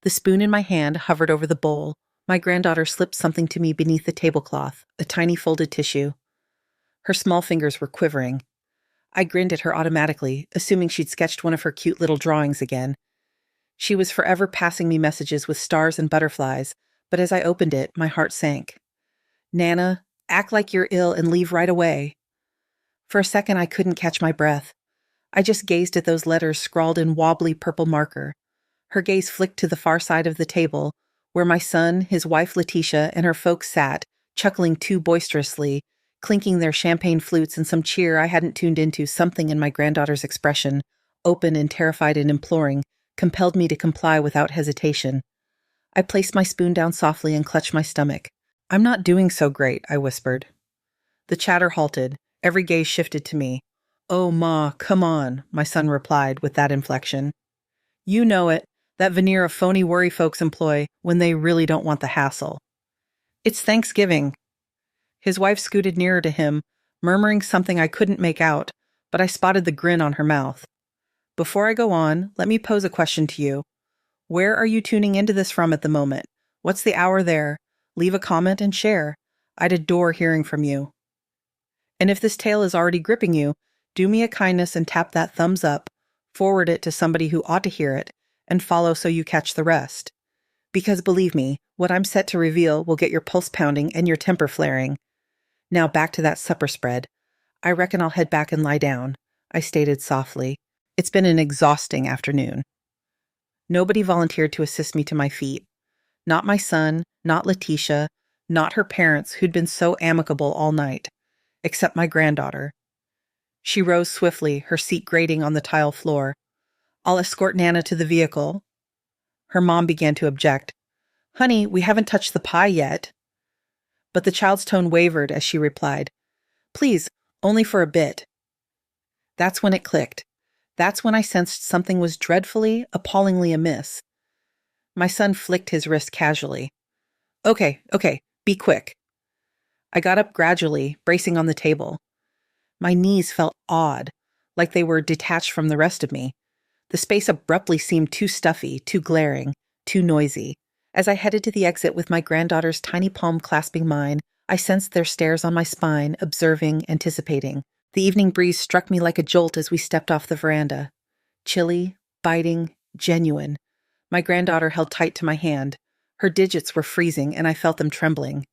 The spoon in my hand hovered over the bowl. My granddaughter slipped something to me beneath the tablecloth, a tiny folded tissue. Her small fingers were quivering. I grinned at her automatically, assuming she'd sketched one of her cute little drawings again. She was forever passing me messages with stars and butterflies, but as I opened it, my heart sank. Nana, act like you're ill and leave right away. For a second, I couldn't catch my breath. I just gazed at those letters scrawled in wobbly purple marker. Her gaze flicked to the far side of the table, where my son, his wife Letitia, and her folks sat, chuckling too boisterously, clinking their champagne flutes and some cheer I hadn't tuned into. Something in my granddaughter's expression, open and terrified and imploring, compelled me to comply without hesitation. I placed my spoon down softly and clutched my stomach. "I'm not doing so great," I whispered. The chatter halted. Every gaze shifted to me. "Oh, Ma, come on," my son replied with that inflection. "You know it, that veneer of phony worry folks employ when they really don't want the hassle. It's Thanksgiving." His wife scooted nearer to him, murmuring something I couldn't make out, but I spotted the grin on her mouth. "Before I go on, let me pose a question to you. Where are you tuning into this from at the moment? What's the hour there? Leave a comment and share. I'd adore hearing from you. And if this tale is already gripping you, do me a kindness and tap that thumbs up, forward it to somebody who ought to hear it, and follow so you catch the rest. Because believe me, what I'm set to reveal will get your pulse pounding and your temper flaring. Now back to that supper spread. I reckon I'll head back and lie down," I stated softly. It's been an exhausting afternoon. Nobody volunteered to assist me to my feet. Not my son, not Letitia, not her parents who'd been so amicable all night, except my granddaughter. She rose swiftly, her seat grating on the tile floor. "I'll escort Nana to the vehicle." Her mom began to object. "Honey, we haven't touched the pie yet." But the child's tone wavered as she replied, "Please, only for a bit." That's when it clicked. That's when I sensed something was dreadfully, appallingly amiss. My son flicked his wrist casually. Okay, be quick." I got up gradually, bracing on the table. My knees felt odd, like they were detached from the rest of me. The space abruptly seemed too stuffy, too glaring, too noisy. As I headed to the exit with my granddaughter's tiny palm clasping mine, I sensed their stares on my spine, observing, anticipating. The evening breeze struck me like a jolt as we stepped off the veranda. Chilly, biting, genuine. My granddaughter held tight to my hand. Her digits were freezing, and I felt them trembling.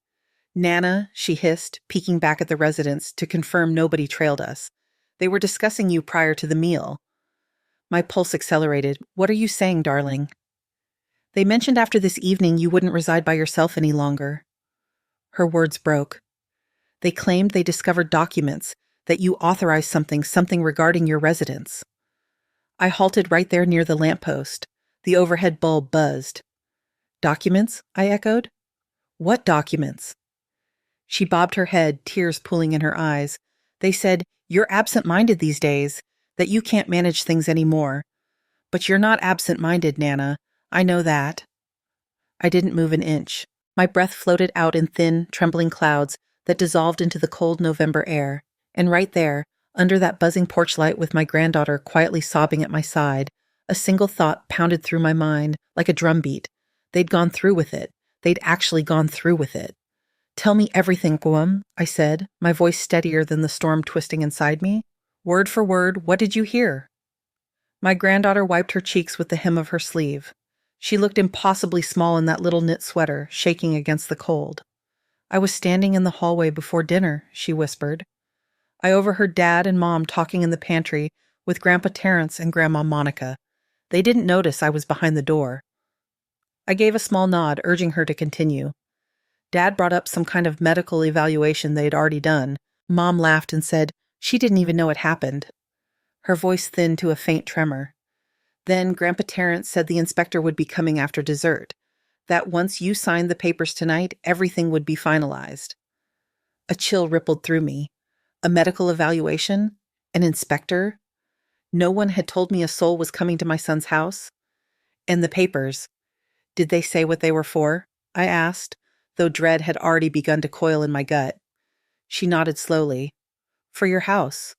"Nana," she hissed, peeking back at the residents to confirm nobody trailed us. "They were discussing you prior to the meal." My pulse accelerated. "What are you saying, darling?" "They mentioned after this evening you wouldn't reside by yourself any longer." Her words broke. "They claimed they discovered documents, that you authorized something regarding your residence." I halted right there near the lamppost. The overhead bulb buzzed. "Documents?" I echoed. "What documents?" She bobbed her head, tears pooling in her eyes. "They said, you're absent-minded these days, that you can't manage things anymore. But you're not absent-minded, Nana. I know that." I didn't move an inch. My breath floated out in thin, trembling clouds that dissolved into the cold November air. And right there, under that buzzing porch light with my granddaughter quietly sobbing at my side, a single thought pounded through my mind like a drumbeat. They'd gone through with it. They'd actually gone through with it. "Tell me everything, Guam," I said, my voice steadier than the storm twisting inside me. "Word for word, what did you hear?" My granddaughter wiped her cheeks with the hem of her sleeve. She looked impossibly small in that little knit sweater, shaking against the cold. "I was standing in the hallway before dinner," she whispered. "I overheard Dad and Mom talking in the pantry with Grandpa Terrence and Grandma Monica. They didn't notice I was behind the door." I gave a small nod, urging her to continue. "Dad brought up some kind of medical evaluation they'd already done. Mom laughed and said she didn't even know it happened." Her voice thinned to a faint tremor. "Then Grandpa Terrence said the inspector would be coming after dessert, that once you signed the papers tonight, everything would be finalized." A chill rippled through me. A medical evaluation? An inspector? No one had told me a soul was coming to my son's house? And the papers, did they say what they were for? I asked, though dread had already begun to coil in my gut. She nodded slowly. "For your house."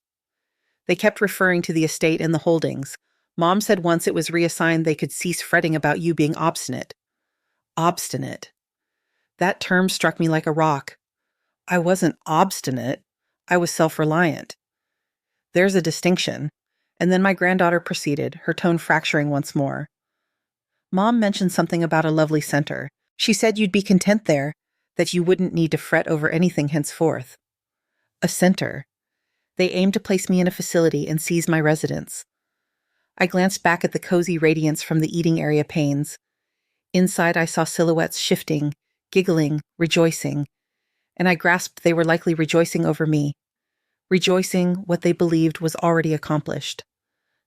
They kept referring to the estate and the holdings, Mom said once it was reassigned they could cease fretting about you being obstinate. Obstinate. That term struck me like a rock. I wasn't obstinate. I was self-reliant. There's a distinction. And then my granddaughter proceeded, her tone fracturing once more. Mom mentioned something about a lovely center. She said you'd be content there, that you wouldn't need to fret over anything henceforth. A center. They aimed to place me in a facility and seize my residence. I glanced back at the cozy radiance from the eating area panes. Inside I saw silhouettes shifting, giggling, rejoicing, and I grasped they were likely rejoicing over me, rejoicing what they believed was already accomplished.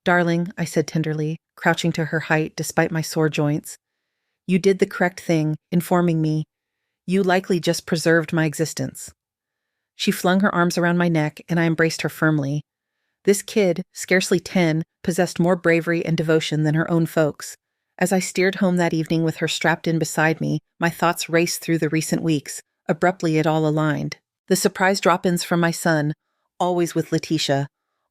Darling, I said tenderly, crouching to her height despite my sore joints, you did the correct thing, informing me. You likely just preserved my existence. She flung her arms around my neck, and I embraced her firmly. This kid, scarcely 10, possessed more bravery and devotion than her own folks. As I steered home that evening with her strapped in beside me, my thoughts raced through the recent weeks. Abruptly, it all aligned. The surprise drop-ins from my son, always with Letitia,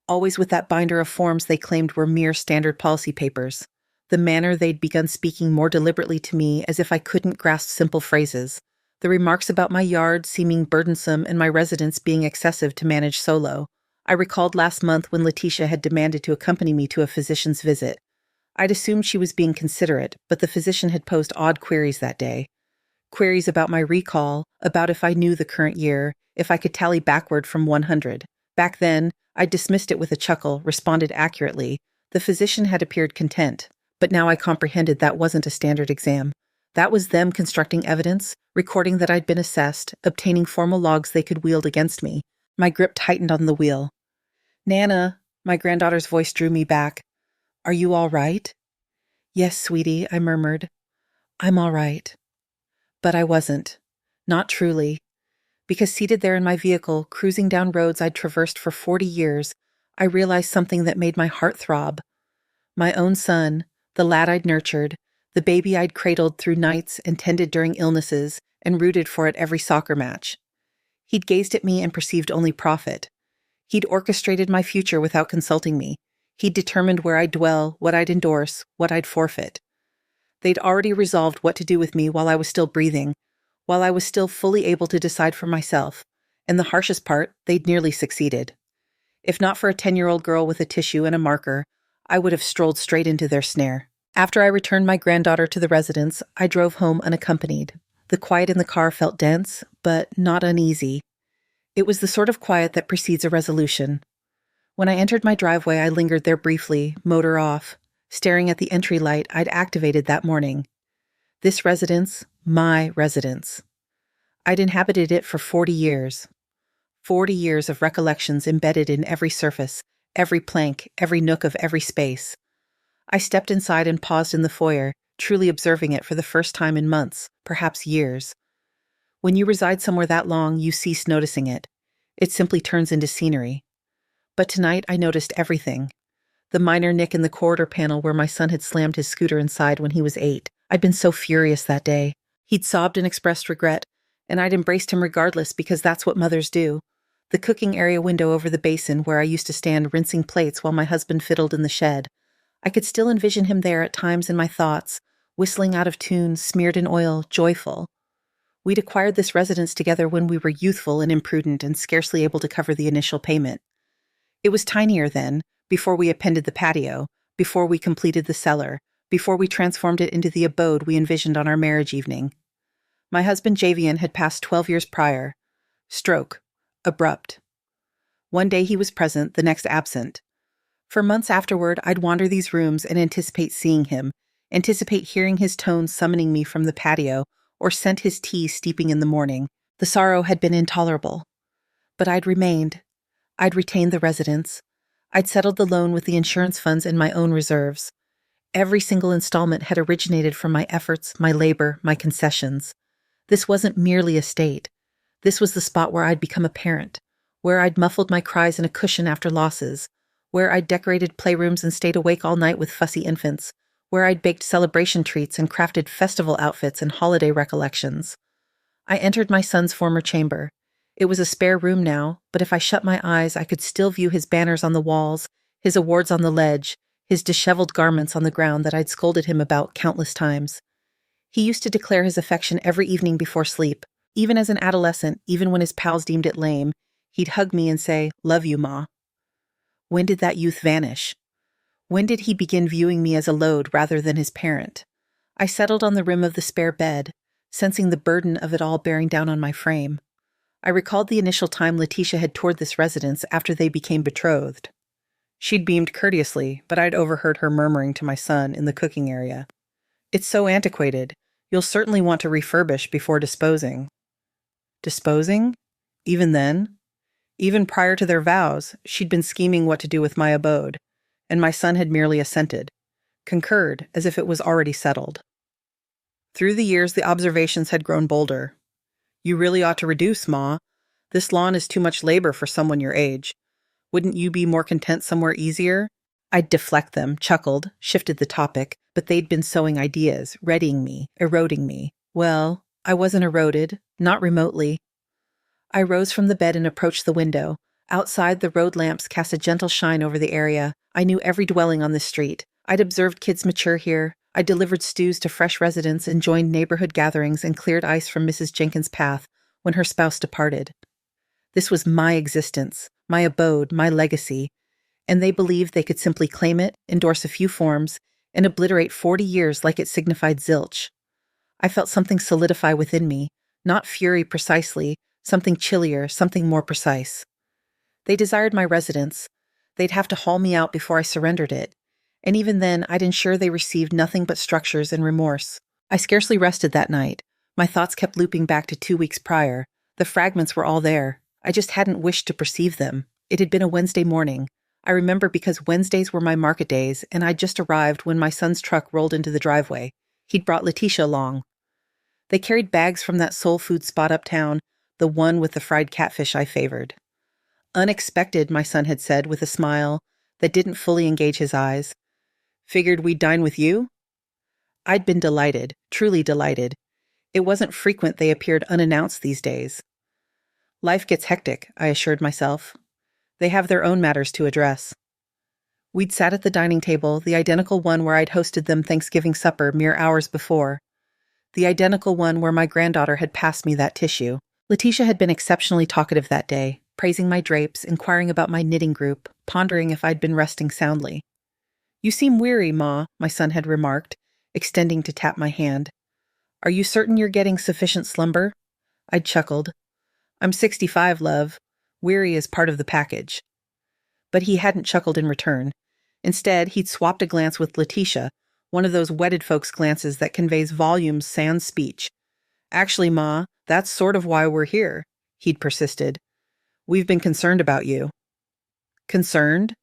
always with that binder of forms they claimed were mere standard policy papers. The manner they'd begun speaking more deliberately to me as if I couldn't grasp simple phrases. The remarks about my yard seeming burdensome and my residence being excessive to manage solo. I recalled last month when Letitia had demanded to accompany me to a physician's visit. I'd assumed she was being considerate, but the physician had posed odd queries that day. Queries about my recall, about if I knew the current year, if I could tally backward from 100. Back then, I dismissed it with a chuckle, responded accurately. The physician had appeared content, but now I comprehended that wasn't a standard exam. That was them constructing evidence, recording that I'd been assessed, obtaining formal logs they could wield against me. My grip tightened on the wheel. Nana, my granddaughter's voice drew me back. Are you all right? Yes, sweetie, I murmured. I'm all right. But I wasn't. Not truly. Because seated there in my vehicle, cruising down roads I'd traversed for 40 years, I realized something that made my heart throb. My own son, the lad I'd nurtured, the baby I'd cradled through nights and tended during illnesses and rooted for at every soccer match. He'd gazed at me and perceived only profit. He'd orchestrated my future without consulting me. He'd determined where I'd dwell, what I'd endorse, what I'd forfeit. They'd already resolved what to do with me while I was still breathing, while I was still fully able to decide for myself. And the harshest part, they'd nearly succeeded. If not for a 10-year-old girl with a tissue and a marker, I would have strolled straight into their snare. After I returned my granddaughter to the residence, I drove home unaccompanied. The quiet in the car felt dense, but not uneasy. It was the sort of quiet that precedes a resolution. When I entered my driveway, I lingered there briefly, motor off, staring at the entry light I'd activated that morning. This residence, my residence. I'd inhabited it for 40 years. 40 years of recollections embedded in every surface, every plank, every nook of every space. I stepped inside and paused in the foyer, truly observing it for the first time in months, perhaps years. When you reside somewhere that long, you cease noticing it. It simply turns into scenery. But tonight I noticed everything. The minor nick in the corridor panel where my son had slammed his scooter inside when he was 8. I'd been so furious that day. He'd sobbed and expressed regret, and I'd embraced him regardless because that's what mothers do. The cooking area window over the basin where I used to stand rinsing plates while my husband fiddled in the shed. I could still envision him there at times in my thoughts, whistling out of tune, smeared in oil, joyful. We'd acquired this residence together when we were youthful and imprudent and scarcely able to cover the initial payment. It was tinier then, before we appended the patio, before we completed the cellar, before we transformed it into the abode we envisioned on our marriage evening. My husband Javian had passed 12 years prior. Stroke. Abrupt. One day he was present, the next absent. For months afterward, I'd wander these rooms and anticipate seeing him, anticipate hearing his tones summoning me from the patio, or scent his tea steeping in the morning. The sorrow had been intolerable. But I'd remained. I'd retained the residence. I'd settled the loan with the insurance funds and my own reserves. Every single installment had originated from my efforts, my labor, my concessions. This wasn't merely a state. This was the spot where I'd become a parent, where I'd muffled my cries in a cushion after losses, where I'd decorated playrooms and stayed awake all night with fussy infants, where I'd baked celebration treats and crafted festival outfits and holiday recollections. I entered my son's former chamber. It was a spare room now, but if I shut my eyes, I could still view his banners on the walls, his awards on the ledge, his disheveled garments on the ground that I'd scolded him about countless times. He used to declare his affection every evening before sleep. Even as an adolescent, even when his pals deemed it lame, he'd hug me and say, "Love you, Ma." When did that youth vanish? When did he begin viewing me as a load rather than his parent? I settled on the rim of the spare bed, sensing the burden of it all bearing down on my frame. I recalled the initial time Letitia had toured this residence after they became betrothed. She'd beamed courteously, but I'd overheard her murmuring to my son in the cooking area, "It's so antiquated. You'll certainly want to refurbish before disposing." Disposing? Even then? Even prior to their vows, she'd been scheming what to do with my abode, and my son had merely assented, concurred as if it was already settled. Through the years, the observations had grown bolder. "You really ought to reduce, Ma. This lawn is too much labor for someone your age. Wouldn't you be more content somewhere easier?" I'd deflect them, chuckled, shifted the topic, but they'd been sowing ideas, readying me, eroding me. Well, I wasn't eroded, not remotely. I rose from the bed and approached the window. Outside, the road lamps cast a gentle shine over the area. I knew every dwelling on this street. I'd observed kids mature here. I delivered stews to fresh residents and joined neighborhood gatherings and cleared ice from Mrs. Jenkins' path when her spouse departed. This was my existence, my abode, my legacy, and they believed they could simply claim it, endorse a few forms, and obliterate 40 years like it signified zilch. I felt something solidify within me, not fury precisely, something chillier, something more precise. They desired my residence. They'd have to haul me out before I surrendered it, and even then I'd ensure they received nothing but structures and remorse. I scarcely rested that night. My thoughts kept looping back to 2 weeks prior. The fragments were all there. I just hadn't wished to perceive them. It had been a Wednesday morning. I remember because Wednesdays were my market days, and I'd just arrived when my son's truck rolled into the driveway. He'd brought Letitia along. They carried bags from that soul food spot uptown, the one with the fried catfish I favored. "Unexpected," my son had said with a smile that didn't fully engage his eyes. "Figured we'd dine with you?" I'd been delighted, truly delighted. It wasn't frequent they appeared unannounced these days. Life gets hectic, I assured myself. They have their own matters to address. We'd sat at the dining table, the identical one where I'd hosted them Thanksgiving supper mere hours before. The identical one where my granddaughter had passed me that tissue. Letitia had been exceptionally talkative that day, praising my drapes, inquiring about my knitting group, pondering if I'd been resting soundly. "You seem weary, Ma," my son had remarked, extending to tap my hand. "Are you certain you're getting sufficient slumber?" I'd chuckled. "I'm 65, love. Weary is part of the package." But he hadn't chuckled in return. Instead, he'd swapped a glance with Letitia, one of those wedded folks' glances that conveys volumes sans speech. "Actually, Ma, that's sort of why we're here," he'd persisted. "We've been concerned about you." Concerned?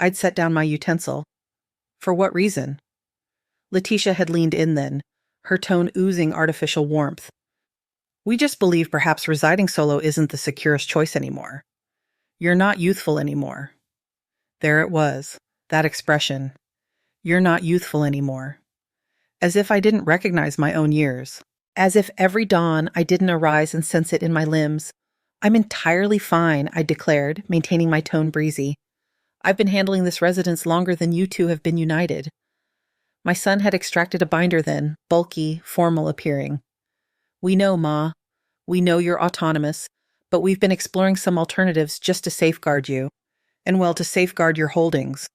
I'd set down my utensil. For what reason? Letitia had leaned in then, her tone oozing artificial warmth. "We just believe perhaps residing solo isn't the securest choice anymore. You're not youthful anymore." There it was, that expression. "You're not youthful anymore." As if I didn't recognize my own years. As if every dawn I didn't arise and sense it in my limbs. "I'm entirely fine," I declared, maintaining my tone breezy. "I've been handling this residence longer than you two have been united." My son had extracted a binder then, bulky, formal appearing. "We know, Ma. We know you're autonomous, but we've been exploring some alternatives just to safeguard you. And well, to safeguard your holdings."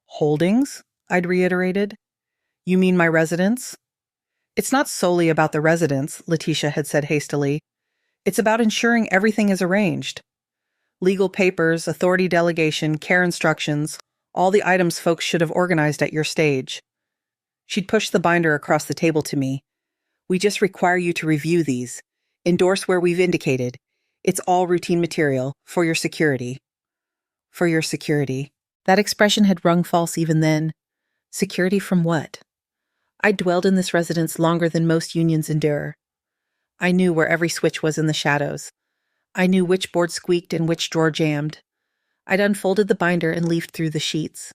"Holdings?" I'd reiterated. "You mean my residence?" "It's not solely about the residence," Letitia had said hastily. "It's about ensuring everything is arranged. Legal papers, authority delegation, care instructions, all the items folks should have organized at your stage." She'd pushed the binder across the table to me. "We just require you to review these. Endorse where we've indicated. It's all routine material, for your security." For your security. That expression had rung false even then. Security from what? I dwelled in this residence longer than most unions endure. I knew where every switch was in the shadows. I knew which board squeaked and which drawer jammed. I'd unfolded the binder and leafed through the sheets.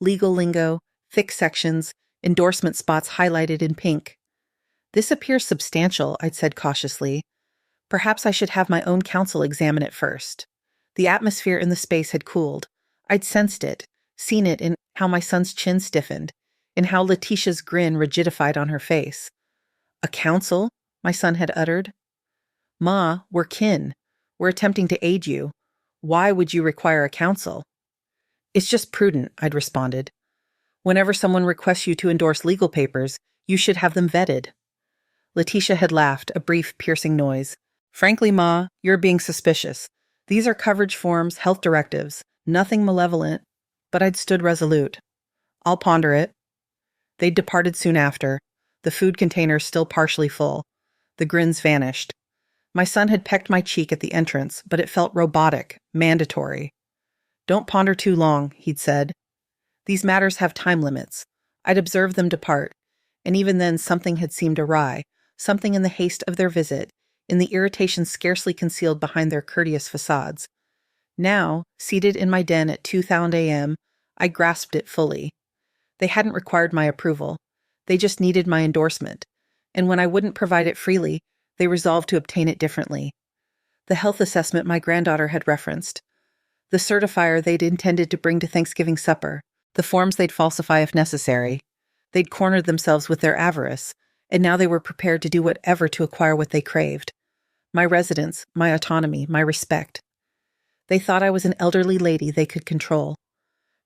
Legal lingo, thick sections, endorsement spots highlighted in pink. "This appears substantial," I'd said cautiously. "Perhaps I should have my own counsel examine it first." The atmosphere in the space had cooled. I'd sensed it, seen it in how my son's chin stiffened, and how Letitia's grin rigidified on her face. "A council?" my son had uttered. "Ma, we're kin. We're attempting to aid you. Why would you require a council?" "It's just prudent," I'd responded. "Whenever someone requests you to endorse legal papers, you should have them vetted." Letitia had laughed, a brief, piercing noise. "Frankly, Ma, you're being suspicious. These are coverage forms, health directives, nothing malevolent." But I'd stood resolute. "I'll ponder it." They'd departed soon after, the food containers still partially full. The grins vanished. My son had pecked my cheek at the entrance, but it felt robotic, mandatory. "Don't ponder too long," he'd said. These matters have time limits. I'd observed them depart, and even then something had seemed awry, something in the haste of their visit, in the irritation scarcely concealed behind their courteous facades. Now, seated in my den at 2,000 a.m., I grasped it fully. They hadn't required my approval. They just needed my endorsement, and when I wouldn't provide it freely, they resolved to obtain it differently. The health assessment my granddaughter had referenced, the certifier they'd intended to bring to Thanksgiving supper, the forms they'd falsify if necessary. They'd cornered themselves with their avarice, and now they were prepared to do whatever to acquire what they craved. My residence, my autonomy, my respect. They thought I was an elderly lady they could control,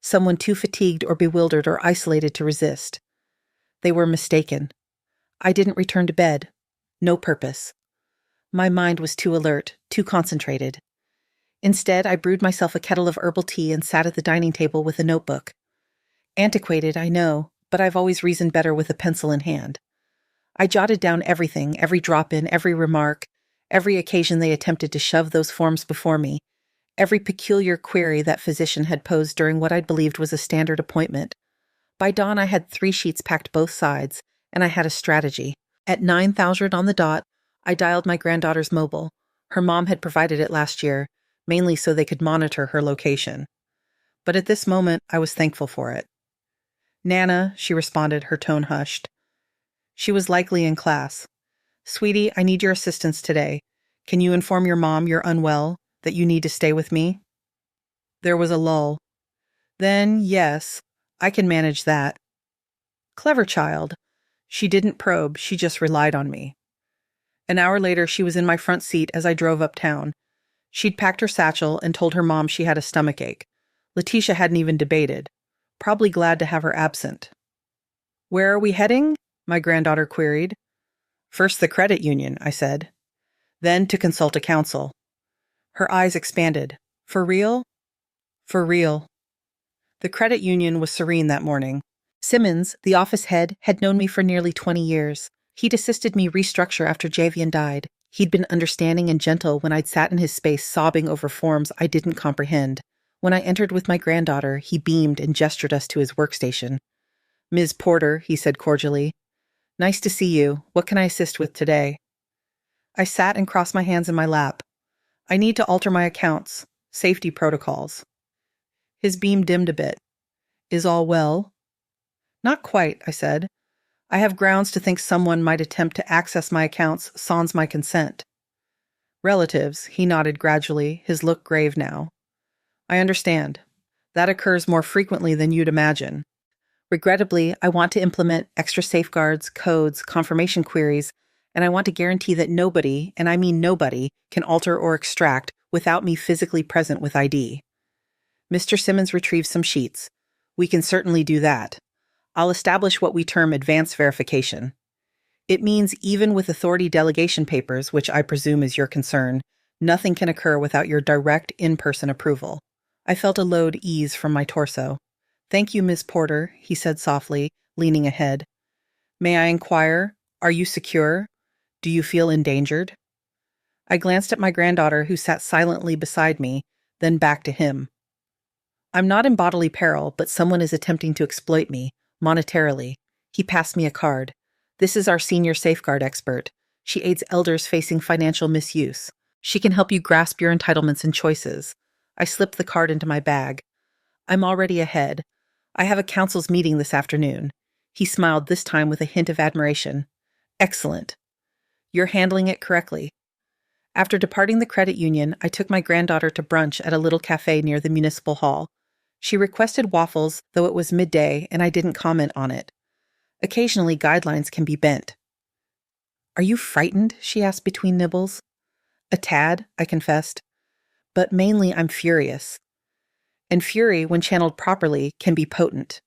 someone too fatigued or bewildered or isolated to resist. They were mistaken. I didn't return to bed. No purpose. My mind was too alert, too concentrated. Instead, I brewed myself a kettle of herbal tea and sat at the dining table with a notebook. Antiquated, I know, but I've always reasoned better with a pencil in hand. I jotted down everything, every drop-in, every remark, every occasion they attempted to shove those forms before me, every peculiar query that physician had posed during what I'd believed was a standard appointment. By dawn, I had 3 sheets packed both sides, and I had a strategy. At 9,000 on the dot, I dialed my granddaughter's mobile. Her mom had provided it last year, mainly so they could monitor her location. But at this moment, I was thankful for it. "Nana," she responded, her tone hushed. She was likely in class. "Sweetie, I need your assistance today. Can you inform your mom you're unwell, that you need to stay with me?" There was a lull. "Then, yes, I can manage that." Clever child. She didn't probe, she just relied on me. An hour later, she was in my front seat as I drove uptown. She'd packed her satchel and told her mom she had a stomachache. Letitia hadn't even debated. Probably glad to have her absent. "Where are we heading?" my granddaughter queried. "First the credit union," I said. "Then to consult a counsel." Her eyes expanded. "For real?" "For real." The credit union was serene that morning. Simmons, the office head, had known me for nearly 20 years. He'd assisted me restructure after Javian died. He'd been understanding and gentle when I'd sat in his space sobbing over forms I didn't comprehend. When I entered with my granddaughter, he beamed and gestured us to his workstation. "Ms. Porter," he said cordially. "Nice to see you. What can I assist with today?" I sat and crossed my hands in my lap. "I need to alter my accounts. Safety protocols." His beam dimmed a bit. "Is all well?" "Not quite," I said. "I have grounds to think someone might attempt to access my accounts sans my consent." "Relatives," he nodded gradually, his look grave now. "I understand. That occurs more frequently than you'd imagine. Regrettably, I want to implement extra safeguards, codes, confirmation queries, and I want to guarantee that nobody, and I mean nobody, can alter or extract without me physically present with ID." Mr. Simmons retrieved some sheets. "We can certainly do that. I'll establish what we term advanced verification. It means even with authority delegation papers, which I presume is your concern, nothing can occur without your direct in-person approval." I felt a load ease from my torso. "Thank you, Ms. Porter," he said softly, leaning ahead. "May I inquire, are you secure? Do you feel endangered?" I glanced at my granddaughter, who sat silently beside me, then back to him. "I'm not in bodily peril, but someone is attempting to exploit me, monetarily." He passed me a card. "This is our senior safeguard expert. She aids elders facing financial misuse. She can help you grasp your entitlements and choices." I slipped the card into my bag. "I'm already ahead. I have a council's meeting this afternoon." He smiled, this time with a hint of admiration. "Excellent. You're handling it correctly." After departing the credit union, I took my granddaughter to brunch at a little cafe near the municipal hall. She requested waffles, though it was midday, and I didn't comment on it. Occasionally, guidelines can be bent. "Are you frightened?" she asked between nibbles. "A tad," I confessed. "But mainly I'm furious. And fury, when channeled properly, can be potent."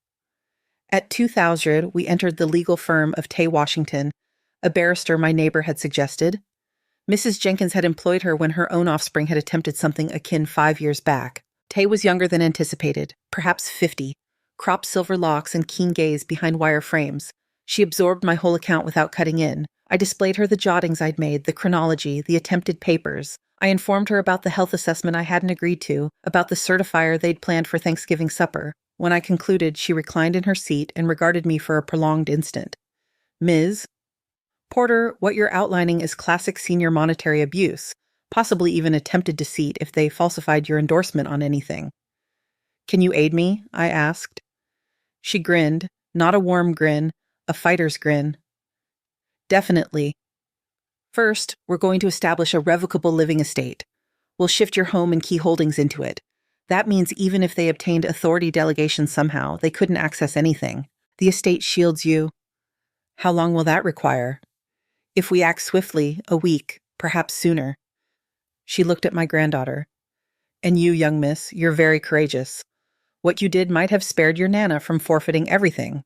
At 2000, we entered the legal firm of Tay Washington, a barrister my neighbor had suggested. Mrs. Jenkins had employed her when her own offspring had attempted something akin 5 years back. Tay was younger than anticipated, perhaps 50, cropped silver locks and keen gaze behind wire frames. She absorbed my whole account without cutting in. I displayed her the jottings I'd made, the chronology, the attempted papers. I informed her about the health assessment I hadn't agreed to, about the certifier they'd planned for Thanksgiving supper. When I concluded, she reclined in her seat and regarded me for a prolonged instant. "Ms. Porter, what you're outlining is classic senior monetary abuse, possibly even attempted deceit if they falsified your endorsement on anything." "Can you aid me?" I asked. She grinned, not a warm grin, a fighter's grin. "Definitely. First, we're going to establish a revocable living estate. We'll shift your home and key holdings into it. That means even if they obtained authority delegation somehow, they couldn't access anything. The estate shields you." "How long will that require?" "If we act swiftly, a week, perhaps sooner." She looked at my granddaughter. "And you, young miss, you're very courageous. What you did might have spared your Nana from forfeiting everything."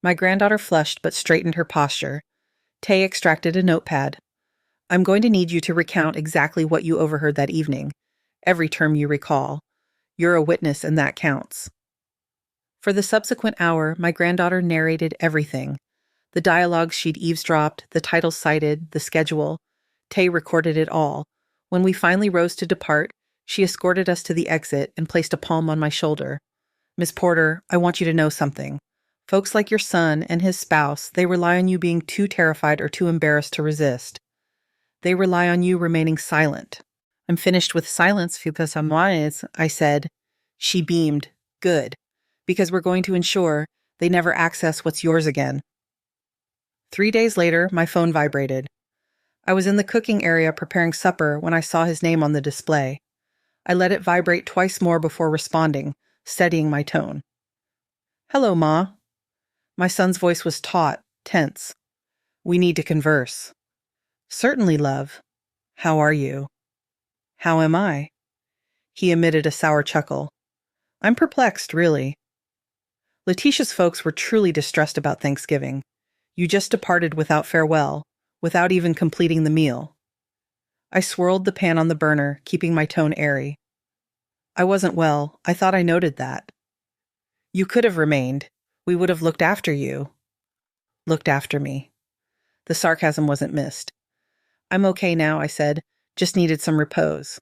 My granddaughter flushed but straightened her posture. Tay extracted a notepad. "I'm going to need you to recount exactly what you overheard that evening. Every term you recall. You're a witness and that counts." For the subsequent hour, my granddaughter narrated everything. The dialogues she'd eavesdropped, the titles cited, the schedule. Tay recorded it all. When we finally rose to depart, she escorted us to the exit and placed a palm on my shoulder. "Miss Porter, I want you to know something. Folks like your son and his spouse, they rely on you being too terrified or too embarrassed to resist. They rely on you remaining silent." "I'm finished with silence because I'm wise," I said. She beamed. "Good. Because we're going to ensure they never access what's yours again." 3 days later, my phone vibrated. I was in the cooking area preparing supper when I saw his name on the display. I let it vibrate twice more before responding, steadying my tone. "Hello, Ma." My son's voice was taut, tense. "We need to converse." "Certainly, love. How are you?" "How am I?" He emitted a sour chuckle. "I'm perplexed, really. Letitia's folks were truly distressed about Thanksgiving. You just departed without farewell, without even completing the meal." I swirled the pan on the burner, keeping my tone airy. "I wasn't well. I thought I noted that." "You could have remained. We would have looked after you." "Looked after me." The sarcasm wasn't missed. "I'm okay now," I said. "Just needed some repose."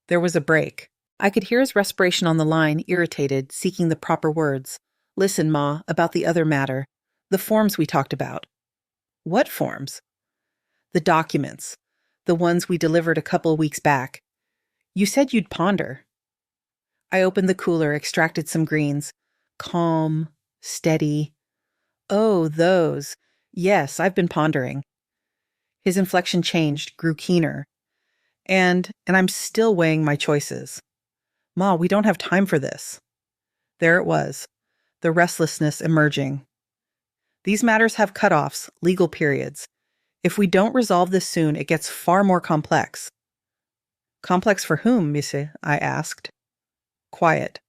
There was a break. I could hear his respiration on the line, irritated, seeking the proper words. "Listen, Ma, about the other matter. The forms we talked about." "What forms?" "The documents. The ones we delivered a couple weeks back. You said you'd ponder." I opened the cooler, extracted some greens. Calm, steady. "Oh, those. Yes, I've been pondering." His inflection changed, grew keener. And I'm still weighing my choices. "Ma, we don't have time for this." There it was, the restlessness emerging. "These matters have cutoffs, legal periods. If we don't resolve this soon, it gets far more complex." "Complex for whom, monsieur?" I asked. Quiet.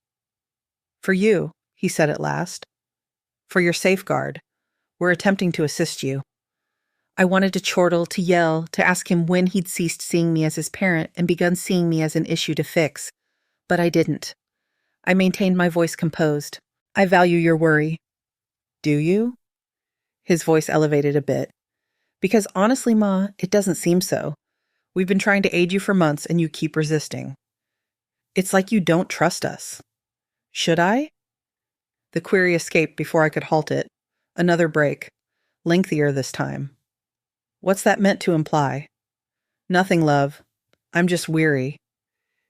"For you," he said at last. "For your safeguard. We're attempting to assist you." I wanted to chortle, to yell, to ask him when he'd ceased seeing me as his parent and begun seeing me as an issue to fix. But I didn't. I maintained my voice composed. "I value your worry." "Do you?" His voice elevated a bit. "Because honestly, Ma, it doesn't seem so. We've been trying to aid you for months and you keep resisting. It's like you don't trust us." "Should I?" The query escaped before I could halt it. Another break. Lengthier this time. "What's that meant to imply?" "Nothing, love. I'm just weary."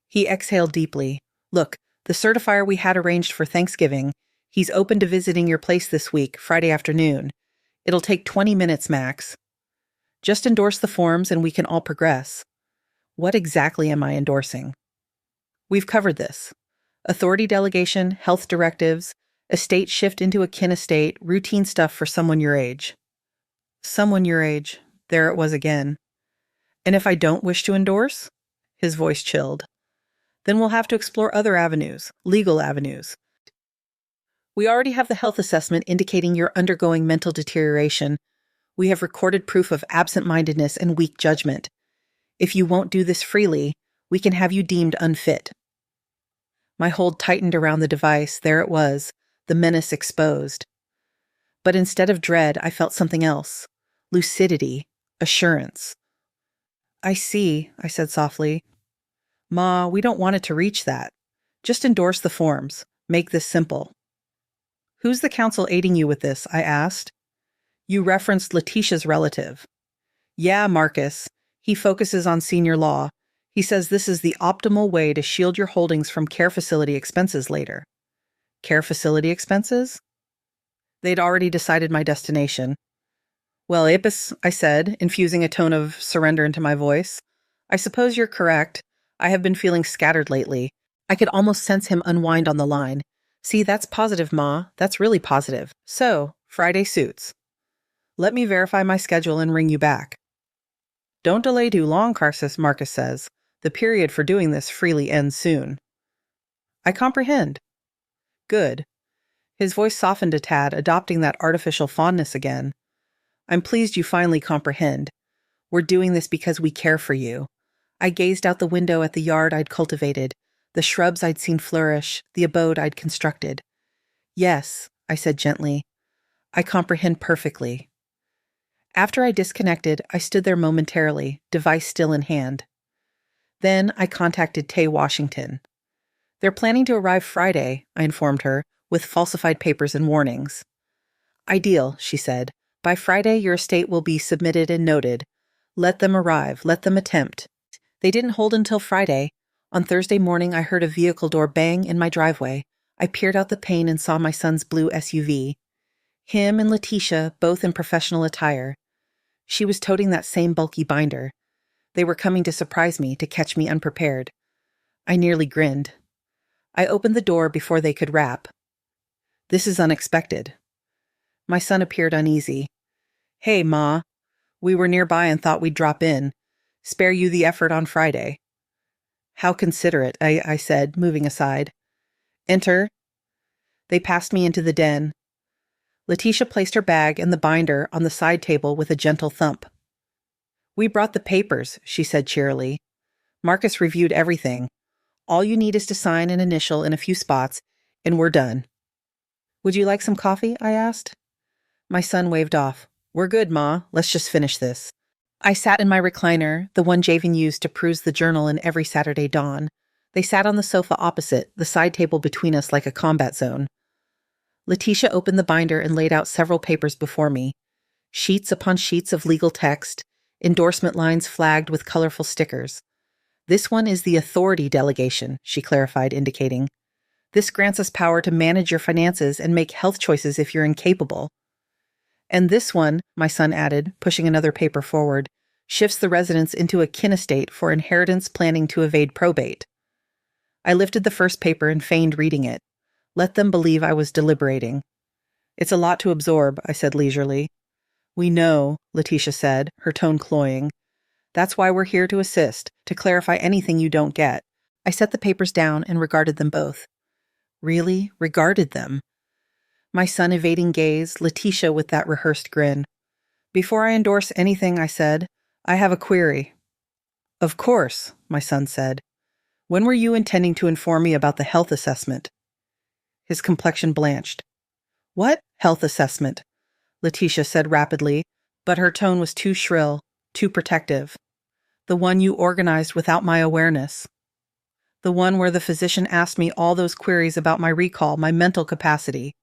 He exhaled deeply. "Look, the certifier we had arranged for Thanksgiving, he's open to visiting your place this week, Friday afternoon. It'll take 20 minutes max. Just endorse the forms and we can all progress." What exactly am I endorsing? "We've covered this. Authority delegation, health directives, estate shift into a kin estate, routine stuff for someone your age. Someone your age. There it was again. And if I don't wish to endorse? His voice chilled. Then we'll have to explore other avenues, legal avenues. We already have the health assessment indicating you're undergoing mental deterioration. We have recorded proof of absent-mindedness and weak judgment. If you won't do this freely, we can have you deemed unfit. My hold tightened around the device. There it was, the menace exposed. But instead of dread, I felt something else. Lucidity, assurance. I see, I said softly. Ma, we don't want it to reach that. Just endorse the forms. Make this simple. Who's the counsel aiding you with this? I asked. You referenced Letitia's relative. Yeah, Marcus. He focuses on senior law. He says this is the optimal way to shield your holdings from care facility expenses later. Care facility expenses? They'd already decided my destination. Well, Apis, I said, infusing a tone of surrender into my voice. I suppose you're correct. I have been feeling scattered lately. I could almost sense him unwind on the line. See, that's positive, Ma. That's really positive. So, Friday suits. Let me verify my schedule and ring you back. Don't delay too long, Marcus says. The period for doing this freely ends soon. I comprehend. Good. His voice softened a tad, adopting that artificial fondness again. I'm pleased you finally comprehend. We're doing this because we care for you. I gazed out the window at the yard I'd cultivated, the shrubs I'd seen flourish, the abode I'd constructed. Yes, I said gently. I comprehend perfectly. After I disconnected, I stood there momentarily, device still in hand. Then I contacted Tay Washington. They're planning to arrive Friday, I informed her, with falsified papers and warnings. Ideal, she said. By Friday, your estate will be submitted and noted. Let them arrive. Let them attempt. They didn't hold until Friday. On Thursday morning, I heard a vehicle door bang in my driveway. I peered out the pane and saw my son's blue SUV. Him and Letitia, both in professional attire. She was toting that same bulky binder. They were coming to surprise me, to catch me unprepared. I nearly grinned. I opened the door before they could rap. This is unexpected. My son appeared uneasy. Hey, Ma. We were nearby and thought we'd drop in. Spare you the effort on Friday. How considerate, I said, moving aside. Enter. They passed me into the den. Letitia placed her bag and the binder on the side table with a gentle thump. We brought the papers, she said cheerily. Marcus reviewed everything. All you need is to sign an initial in a few spots, and we're done. Would you like some coffee? I asked. My son waved off. We're good, Ma. Let's just finish this. I sat in my recliner, the one Javen used to peruse the journal in every Saturday dawn. They sat on the sofa opposite, the side table between us like a combat zone. Letitia opened the binder and laid out several papers before me. Sheets upon sheets of legal text, endorsement lines flagged with colorful stickers. This one is the authority delegation, she clarified, indicating. This grants us power to manage your finances and make health choices if you're incapable. And this one, my son added, pushing another paper forward, shifts the residents into a kin estate for inheritance planning to evade probate. I lifted the first paper and feigned reading it. Let them believe I was deliberating. It's a lot to absorb, I said leisurely. We know, Letitia said, her tone cloying. That's why we're here to assist, to clarify anything you don't get. I set the papers down and regarded them both. Really? Regarded them? My son evading gaze, Letitia with that rehearsed grin. Before I endorse anything, I said, I have a query. Of course, my son said. When were you intending to inform me about the health assessment? His complexion blanched. What health assessment? Letitia said rapidly, but her tone was too shrill, too protective. The one you organized without my awareness. The one where the physician asked me all those queries about my recall, my mental capacity.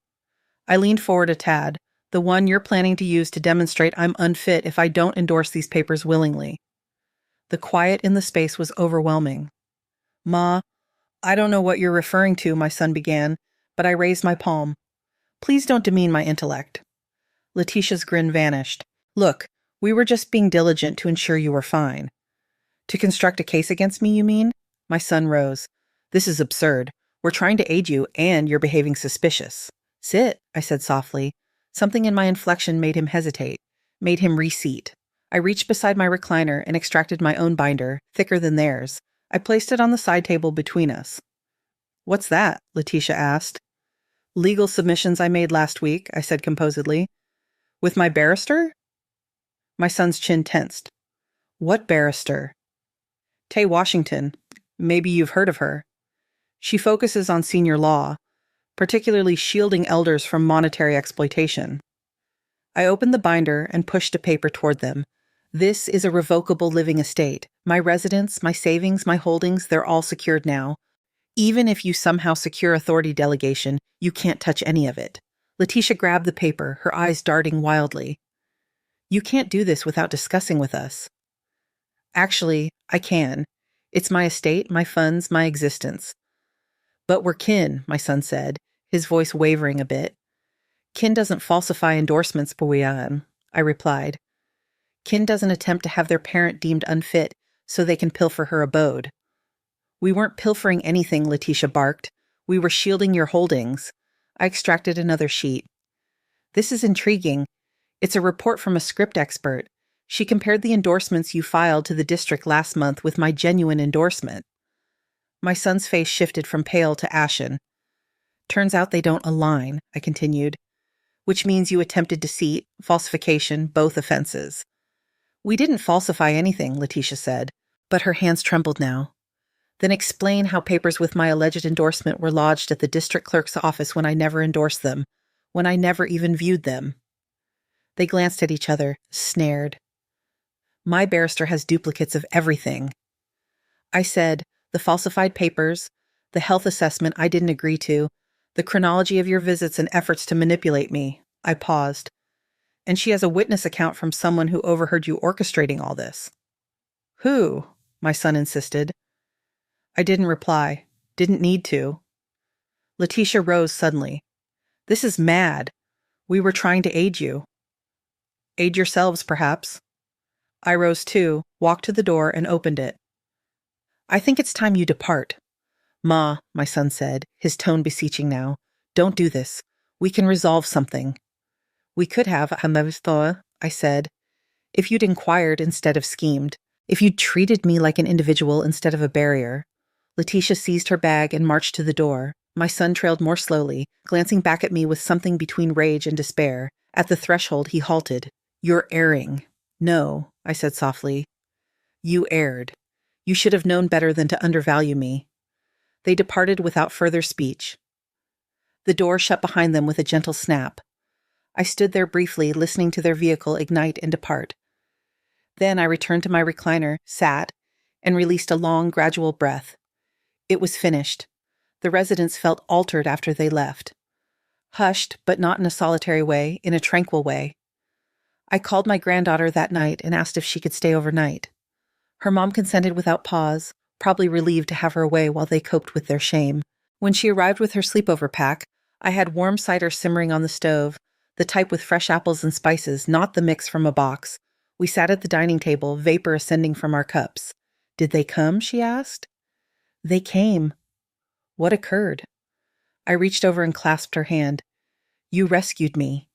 I leaned forward a tad, the one you're planning to use to demonstrate I'm unfit if I don't endorse these papers willingly. The quiet in the space was overwhelming. Ma, I don't know what you're referring to, my son began, but I raised my palm. Please don't demean my intellect. Letitia's grin vanished. Look, we were just being diligent to ensure you were fine. To construct a case against me, you mean? My son rose. This is absurd. We're trying to aid you, and you're behaving suspicious. Sit, I said softly. Something in my inflection made him hesitate, made him reseat. I reached beside my recliner and extracted my own binder, thicker than theirs. I placed it on the side table between us. What's that? Letitia asked. Legal submissions I made last week, I said composedly. With my barrister? My son's chin tensed. What barrister? Tay Washington. Maybe you've heard of her. She focuses on senior law, particularly shielding elders from monetary exploitation. I opened the binder and pushed a paper toward them. This is a revocable living estate. My residence, my savings, my holdings, they're all secured now. Even if you somehow secure authority delegation, you can't touch any of it. Letitia grabbed the paper, her eyes darting wildly. You can't do this without discussing with us. Actually, I can. It's my estate, my funds, my existence. But we're kin, my son said, his voice wavering a bit. Kin doesn't falsify endorsements, Boyan, I replied. Kin doesn't attempt to have their parent deemed unfit so they can pilfer her abode. We weren't pilfering anything, Letitia barked. We were shielding your holdings. I extracted another sheet. This is intriguing. It's a report from a script expert. She compared the endorsements you filed to the district last month with my genuine endorsement. My son's face shifted from pale to ashen. Turns out they don't align, I continued, which means you attempted deceit, falsification, both offenses. We didn't falsify anything, Letitia said, but her hands trembled now. Then explain how papers with my alleged endorsement were lodged at the district clerk's office when I never endorsed them, when I never even viewed them. They glanced at each other, snared. My barrister has duplicates of everything. I said, the falsified papers, the health assessment I didn't agree to, the chronology of your visits and efforts to manipulate me. I paused. And she has a witness account from someone who overheard you orchestrating all this. Who? My son insisted. I didn't reply. Didn't need to. Letitia rose suddenly. This is mad. We were trying to aid you. Aid yourselves, perhaps. I rose too, walked to the door, and opened it. I think it's time you depart. Ma, my son said, his tone beseeching now. Don't do this. We can resolve something. We could have, I said, if you'd inquired instead of schemed, if you'd treated me like an individual instead of a barrier. Letitia seized her bag and marched to the door. My son trailed more slowly, glancing back at me with something between rage and despair. At the threshold, he halted. You're erring. No, I said softly. You erred. You should have known better than to undervalue me. They departed without further speech. The door shut behind them with a gentle snap. I stood there briefly, listening to their vehicle ignite and depart. Then I returned to my recliner, sat, and released a long, gradual breath. It was finished. The residents felt altered after they left. Hushed, but not in a solitary way, in a tranquil way. I called my granddaughter that night and asked if she could stay overnight. Her mom consented without pause, probably relieved to have her away while they coped with their shame. When she arrived with her sleepover pack, I had warm cider simmering on the stove, the type with fresh apples and spices, not the mix from a box. We sat at the dining table, vapor ascending from our cups. Did they come? She asked. They came. What occurred? I reached over and clasped her hand. You rescued me.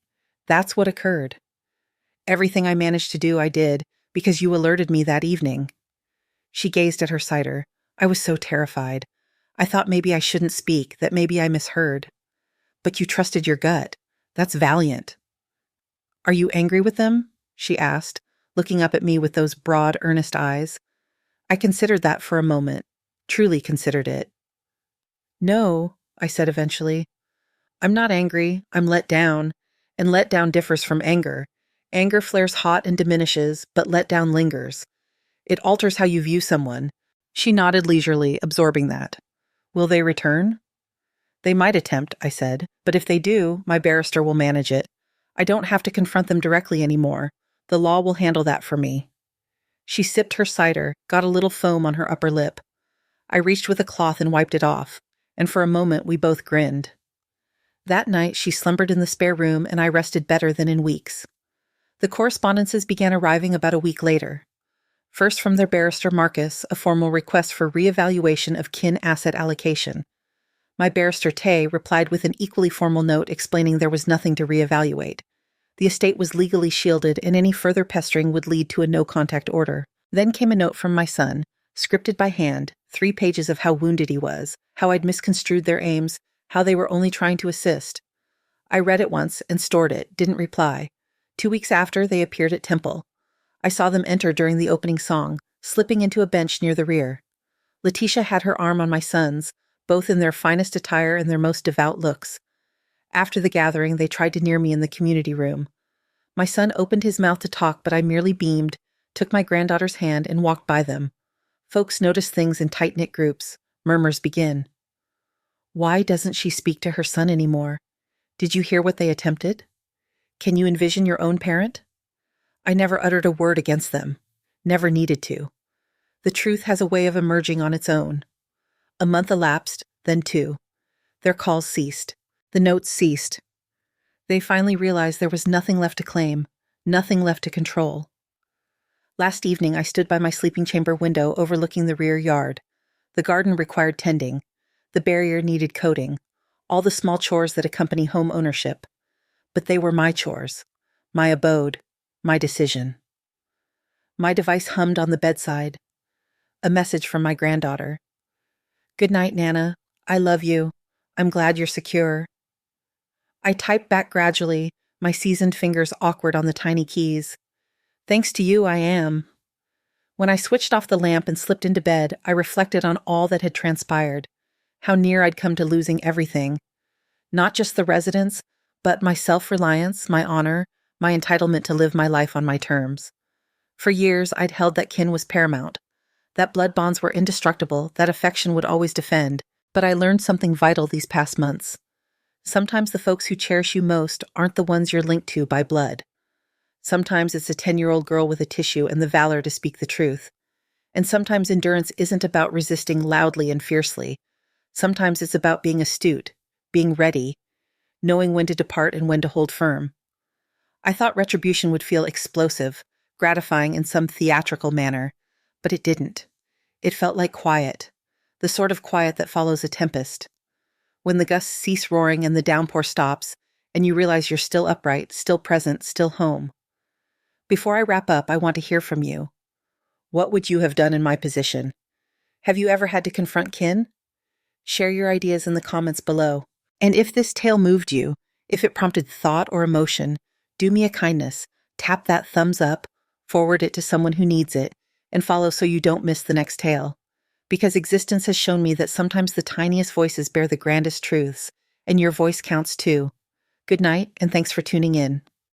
That's what occurred. Everything I managed to do, I did, because you alerted me that evening. She gazed at her cider. I was so terrified. I thought maybe I shouldn't speak, that maybe I misheard. But you trusted your gut. That's valiant. Are you angry with them? She asked, looking up at me with those broad, earnest eyes. I considered that for a moment, truly considered it. No, I said eventually. I'm not angry, I'm let down, and let down differs from anger. Anger flares hot and diminishes, but let down lingers. It alters how you view someone. She nodded leisurely, absorbing that. Will they return? They might attempt, I said, but if they do, my barrister will manage it. I don't have to confront them directly anymore. The law will handle that for me. She sipped her cider, got a little foam on her upper lip. I reached with a cloth and wiped it off, and for a moment we both grinned. That night she slumbered in the spare room and I rested better than in weeks. The correspondences began arriving about a week later. First from their barrister Marcus, a formal request for reevaluation of kin asset allocation. My barrister Tay replied with an equally formal note explaining there was nothing to reevaluate. The estate was legally shielded, and any further pestering would lead to a no-contact order. Then came a note from my son, scripted by hand, 3 pages of how wounded he was, how I'd misconstrued their aims, how they were only trying to assist. I read it once and stored it, didn't reply. 2 weeks after, they appeared at Temple. I saw them enter during the opening song, slipping into a bench near the rear. Letitia had her arm on my son's, both in their finest attire and their most devout looks. After the gathering, they tried to near me in the community room. My son opened his mouth to talk, but I merely beamed, took my granddaughter's hand, and walked by them. Folks notice things in tight-knit groups. Murmurs begin. Why doesn't she speak to her son anymore? Did you hear what they attempted? Can you envision your own parent? I never uttered a word against them. Never needed to. The truth has a way of emerging on its own. A month elapsed, then 2. Their calls ceased. The notes ceased. They finally realized there was nothing left to claim, nothing left to control. Last evening, I stood by my sleeping chamber window overlooking the rear yard. The garden required tending. The barrier needed coating. All the small chores that accompany home ownership. But they were my chores, my abode, my decision. My device hummed on the bedside. A message from my granddaughter. Good night, Nana. I love you. I'm glad you're secure. I typed back gradually, my seasoned fingers awkward on the tiny keys. Thanks to you, I am. When I switched off the lamp and slipped into bed, I reflected on all that had transpired, how near I'd come to losing everything. Not just the residence, but my self-reliance, my honor, my entitlement to live my life on my terms. For years, I'd held that kin was paramount, that blood bonds were indestructible, that affection would always defend, but I learned something vital these past months. Sometimes the folks who cherish you most aren't the ones you're linked to by blood. Sometimes it's a 10-year-old girl with a tissue and the valor to speak the truth. And sometimes endurance isn't about resisting loudly and fiercely. Sometimes it's about being astute, being ready, knowing when to depart and when to hold firm. I thought retribution would feel explosive, gratifying in some theatrical manner, but it didn't. It felt like quiet, the sort of quiet that follows a tempest. When the gusts cease roaring and the downpour stops, and you realize you're still upright, still present, still home. Before I wrap up, I want to hear from you. What would you have done in my position? Have you ever had to confront kin? Share your ideas in the comments below. And if this tale moved you, if it prompted thought or emotion, do me a kindness, tap that thumbs up, forward it to someone who needs it, and follow so you don't miss the next tale. Because existence has shown me that sometimes the tiniest voices bear the grandest truths, and your voice counts too. Good night, and thanks for tuning in.